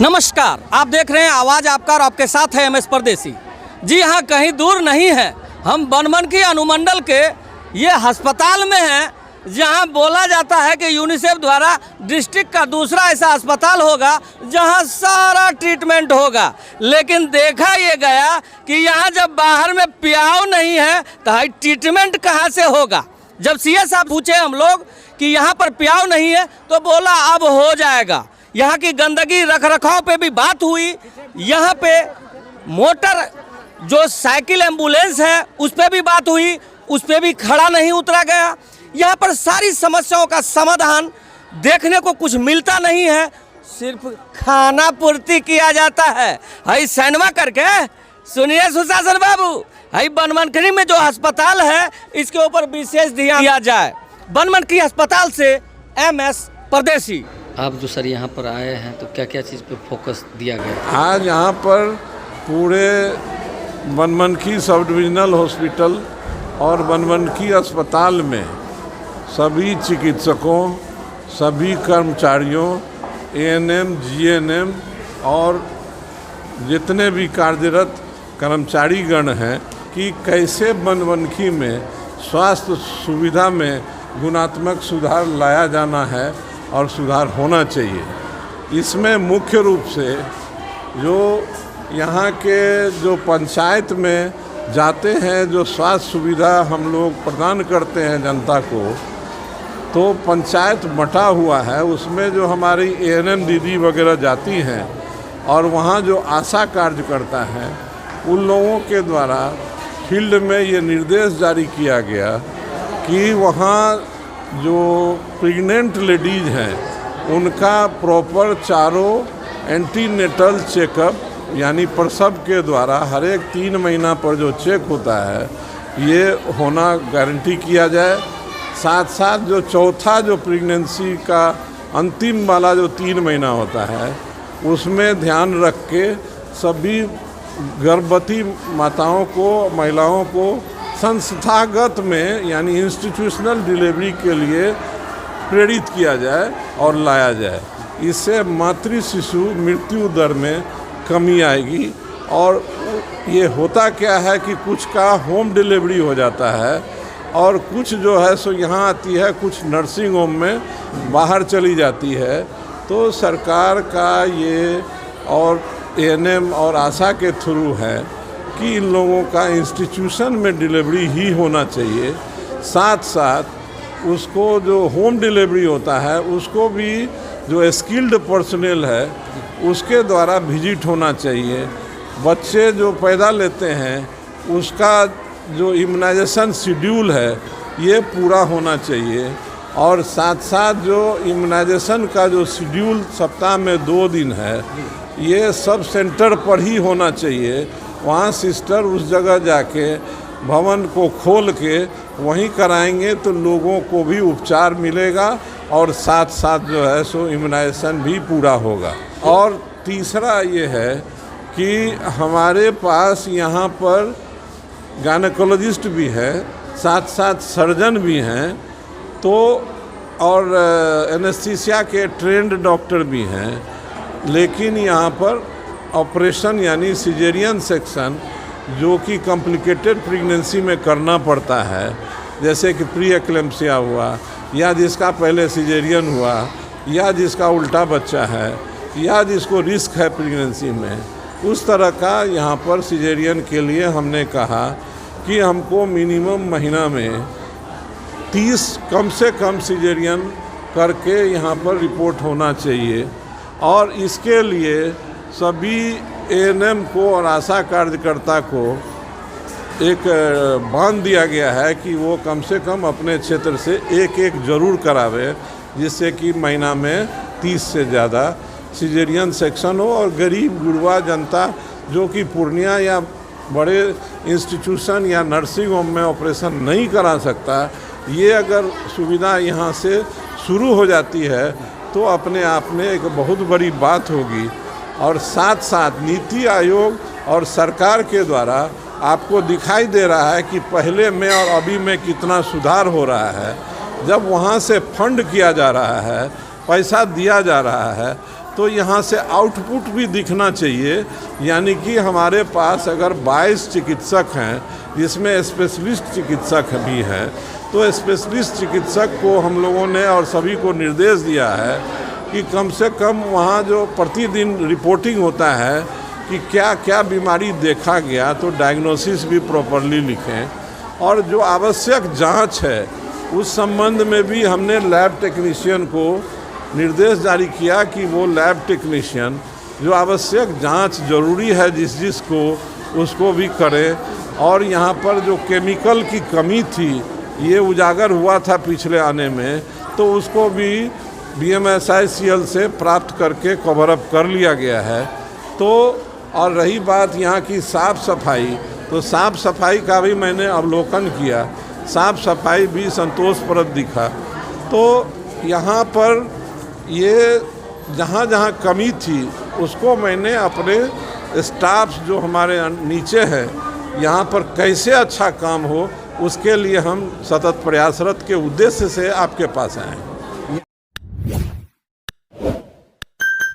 नमस्कार, आप देख रहे हैं आवाज़ आपका और आपके साथ है एमएस परदेसी। जी हाँ, कहीं दूर नहीं है, हम बनमनखी अनुमंडल के ये अस्पताल में हैं जहां बोला जाता है कि यूनिसेफ द्वारा डिस्ट्रिक्ट का दूसरा ऐसा अस्पताल होगा जहां सारा ट्रीटमेंट होगा। लेकिन देखा ये गया कि यहां जब बाहर में पियाव नहीं है तो ट्रीटमेंट कहां से होगा। जब सीएस साहब पूछे हम लोग कि यहाँ पर पियाव नहीं है तो बोला अब हो जाएगा। यहाँ की गंदगी रख रखाव पे भी बात हुई। यहाँ पे मोटर जो साइकिल एम्बुलेंस है उस पे भी बात हुई, उस पे भी खड़ा नहीं उतरा गया। यहाँ पर सारी समस्याओं का समाधान देखने को कुछ मिलता नहीं है, सिर्फ खाना पूर्ति किया जाता है। हाई सैनवा करके सुनिए सुशासन बाबू, हाई बनमनखी में जो अस्पताल है इसके ऊपर विशेष ध्यान दिया जाए। बनमनखी अस्पताल से एमएस परदेसी। आप जो सर यहाँ पर आए हैं तो क्या क्या चीज़ पे फोकस दिया गया? आज यहाँ पर पूरे बनमनखी सब डिविजनल हॉस्पिटल और बनमनखी अस्पताल में सभी चिकित्सकों, सभी कर्मचारियों, एएनएम, जीएनएम और जितने भी कार्यरत कर्मचारीगण हैं कि कैसे बनमनखी में स्वास्थ्य सुविधा में गुणात्मक सुधार लाया जाना है और सुधार होना चाहिए। इसमें मुख्य रूप से जो यहाँ के जो पंचायत में जाते हैं, जो स्वास्थ्य सुविधा हम लोग प्रदान करते हैं जनता को, तो पंचायत बटा हुआ है। उसमें जो हमारी एएनएम दीदी वगैरह जाती हैं और वहाँ जो आशा कार्यकर्ता हैं उन लोगों के द्वारा फील्ड में ये निर्देश जारी किया गया कि वहाँ जो प्रेग्नेंट लेडीज़ हैं उनका प्रॉपर चारों एंटीनेटल चेकअप यानी प्रसव के द्वारा हर एक 3 महीना पर जो चेक होता है ये होना गारंटी किया जाए। साथ साथ जो चौथा जो प्रेगनेंसी का अंतिम वाला जो 3 महीना होता है उसमें ध्यान रख के सभी गर्भवती माताओं को, महिलाओं को संस्थागत में यानी इंस्टीट्यूशनल डिलीवरी के लिए प्रेरित किया जाए और लाया जाए। इससे मातृ शिशु मृत्यु दर में कमी आएगी। और ये होता क्या है कि कुछ का होम डिलीवरी हो जाता है और कुछ जो है सो यहाँ आती है, कुछ नर्सिंग होम में बाहर चली जाती है। तो सरकार का ये और एएनएम और आशा के थ्रू है कि इन लोगों का इंस्टीट्यूशन में डिलीवरी ही होना चाहिए। साथ साथ उसको जो होम डिलीवरी होता है उसको भी जो स्किल्ड पर्सनल है उसके द्वारा विजिट होना चाहिए। बच्चे जो पैदा लेते हैं उसका जो इम्यूनाइजेशन शेड्यूल है ये पूरा होना चाहिए। और साथ साथ जो इम्यूनाइजेशन का जो शेड्यूल सप्ताह में 2 दिन है ये सब सेंटर पर ही होना चाहिए। वहाँ सिस्टर उस जगह जाके भवन को खोल के वहीं कराएंगे तो लोगों को भी उपचार मिलेगा और साथ साथ जो है सो इम्यूनाइजेशन भी पूरा होगा। और तीसरा ये है कि हमारे पास यहाँ पर गायनेकोलॉजिस्ट भी है, साथ साथ सर्जन भी हैं, तो और एनेस्थीसिया के ट्रेंड डॉक्टर भी हैं। लेकिन यहाँ पर ऑपरेशन यानी सिजेरियन सेक्शन जो कि कॉम्प्लिकेटेड प्रेगनेंसी में करना पड़ता है, जैसे कि प्री एक्लेम्पसिया हुआ या जिसका पहले सिजेरियन हुआ या जिसका उल्टा बच्चा है या जिसको रिस्क है प्रेगनेंसी में, उस तरह का यहाँ पर सिजेरियन के लिए हमने कहा कि हमको मिनिमम महीना में 30 कम से कम सिजेरियन करके यहाँ पर रिपोर्ट होना चाहिए। और इसके लिए सभी एएनएम को और आशा कार्यकर्ता को एक बांध दिया गया है कि वो कम से कम अपने क्षेत्र से एक जरूर करावे, जिससे कि महीना में 30 से ज़्यादा सिजेरियन सेक्शन हो। और गरीब गुरबा जनता जो कि पूर्णिया या बड़े इंस्टीट्यूशन या नर्सिंग होम में ऑपरेशन नहीं करा सकता, ये अगर सुविधा यहाँ से शुरू हो जाती है तो अपने आप में एक बहुत बड़ी बात होगी। और साथ साथ नीति आयोग और सरकार के द्वारा आपको दिखाई दे रहा है कि पहले में और अभी में कितना सुधार हो रहा है। जब वहाँ से फंड किया जा रहा है, पैसा दिया जा रहा है, तो यहाँ से आउटपुट भी दिखना चाहिए। यानी कि हमारे पास अगर 22 चिकित्सक हैं, जिसमें स्पेशलिस्ट चिकित्सक भी हैं, तो स्पेशलिस्ट चिकित्सक को हम लोगों ने और सभी को निर्देश दिया है कि कम से कम वहाँ जो प्रतिदिन रिपोर्टिंग होता है कि क्या क्या बीमारी देखा गया, तो डायग्नोसिस भी प्रॉपरली लिखें। और जो आवश्यक जांच है उस संबंध में भी हमने लैब टेक्नीशियन को निर्देश जारी किया कि वो लैब टेक्नीशियन जो आवश्यक जांच जरूरी है जिसको उसको भी करें। और यहाँ पर जो केमिकल की कमी थी ये उजागर हुआ था पिछले आने में, तो उसको भी BMSICL से प्राप्त करके कवर अप कर लिया गया है। तो और रही बात यहाँ की साफ़ सफाई, तो साफ़ सफाई का भी मैंने अवलोकन किया, साफ़ सफाई भी संतोषप्रद दिखा। तो यहाँ पर ये जहाँ जहाँ कमी थी उसको मैंने अपने स्टाफ जो हमारे नीचे हैं यहाँ पर कैसे अच्छा काम हो उसके लिए हम सतत प्रयासरत के उद्देश्य से आपके पास आए हैं।